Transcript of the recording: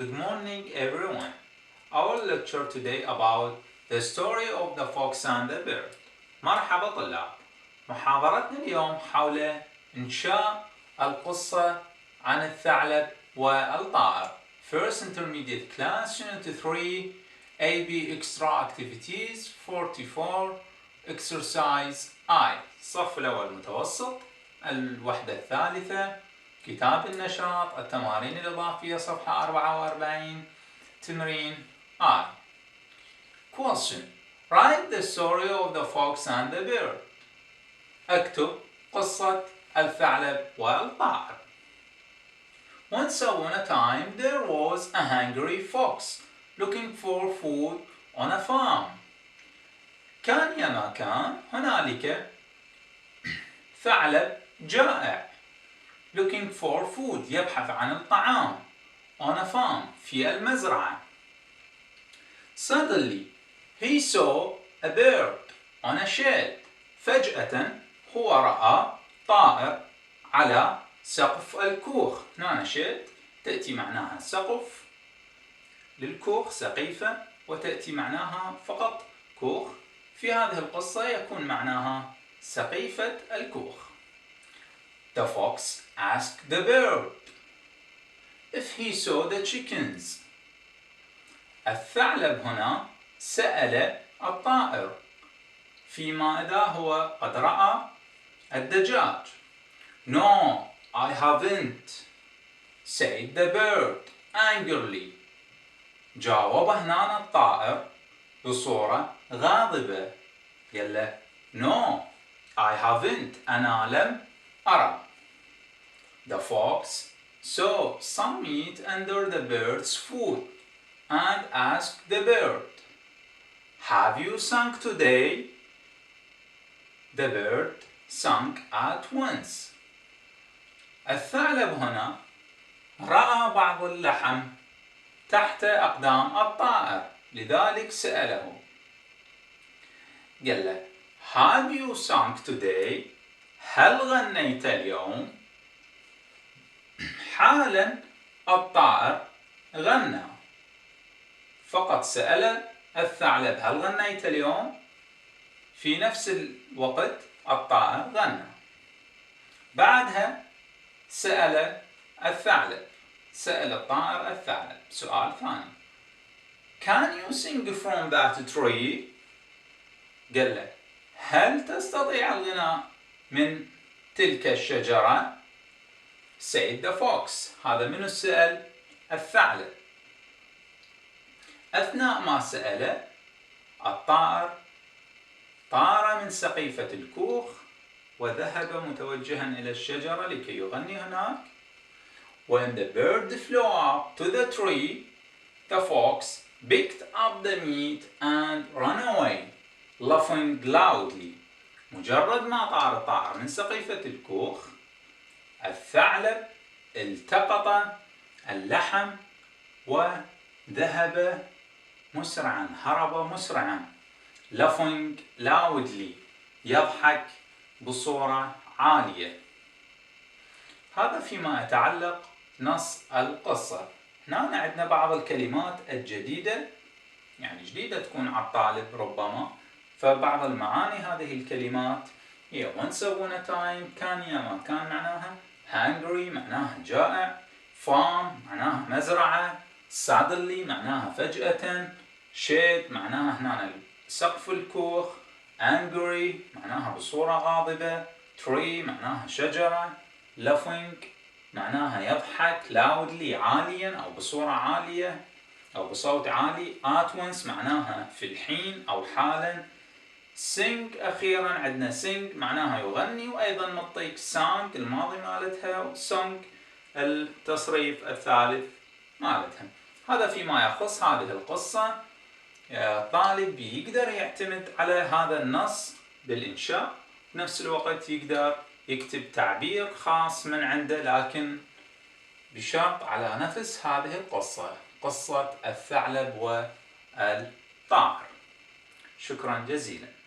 Good morning everyone. Our lecture today about the story of the fox and the bird. مرحبا طلاب. محاضرتنا اليوم حول إنشاء القصة عن الثعلب والطائر. First Intermediate Class Unit 3 AB Extra Activities 44 Exercise I. الصف الأول متوسط. الوحدة الثالثة. كتاب النشاط. التمارين الإضافية صفحة 44. تمرين I. Question. Write the story of the fox and the bird. اكتب قصة الثعلب والطائر. Once upon a time there was a hungry fox looking for food on a farm. كان يا ما كان هنالك ثعلب جائع looking for food يبحث عن الطعام on a farm في المزرعة. Suddenly he saw a bird on a shed. فجأة هو رأى طائر على سقف الكوخ. هنا shed تأتي معناها سقف للكوخ سقيفة وتأتي معناها فقط كوخ. في هذه القصة يكون معناها سقيفة الكوخ. The fox asked the bird if he saw the chickens. الثعلب هنا سأل الطائر فيما إذا هو قد رأى الدجاج. No, I haven't, said the bird angrily. جاوب هنا الطائر بصورة غاضبة. قال له No, I haven't, أنا لم أرى. The fox saw some meat under the bird's foot and asked the bird, Have you sung today? The bird sang at once. الثعلب هنا رأى بعض اللحم تحت أقدام الطائر لذلك سأله. قال له Have you sung today? هل غنيت اليوم؟ حالا الطائر غنى. فقط سأل الثعلب هل غنيت اليوم؟ في نفس الوقت الطائر غنى. بعدها سأل الطائر الثعلب سؤال ثاني. Can you sing from that tree? قال له هل تستطيع الغناء من تلك الشجرة؟ said the fox. هذا منو سأل؟ الثعلب. أثناء ما سأل الطائر طار من سقيفة الكوخ وذهب متوجها إلى الشجرة لكي يغني هناك. When the bird flew up to the tree, the fox picked up the meat and ran away, laughing loudly. مجرد ما طار الطائر من سقيفة الكوخ الثعلب التقط اللحم وذهب مسرعا هرب مسرعا laughing loudly يضحك بصورة عالية. هذا فيما يتعلق نص القصة. هنا عندنا بعض الكلمات الجديدة يعني جديدة تكون على الطالب ربما. فبعض المعاني هذه الكلمات هي once upon a time كان يا ما كان معناها hungry معناها جائع farm معناها مزرعة suddenly معناها فجأة shed معناها هنا سقف الكوخ angry معناها بصورة غاضبة tree معناها شجرة laughing معناها يضحك loudly عاليا أو بصورة عالية أو بصوت عالي at once معناها في الحين أو حالا sing أخيرا عندنا sing معناها يغني وأيضا نعطيك sang الماضي مالتها song التصريف الثالث مالتها. هذا فيما يخص هذه القصة. الطالب يقدر يعتمد على هذا النص بالإنشاء بنفس الوقت يقدر يكتب تعبير خاص من عنده لكن بشرط على نفس هذه القصة قصة الثعلب والطائر. شكرا جزيلا.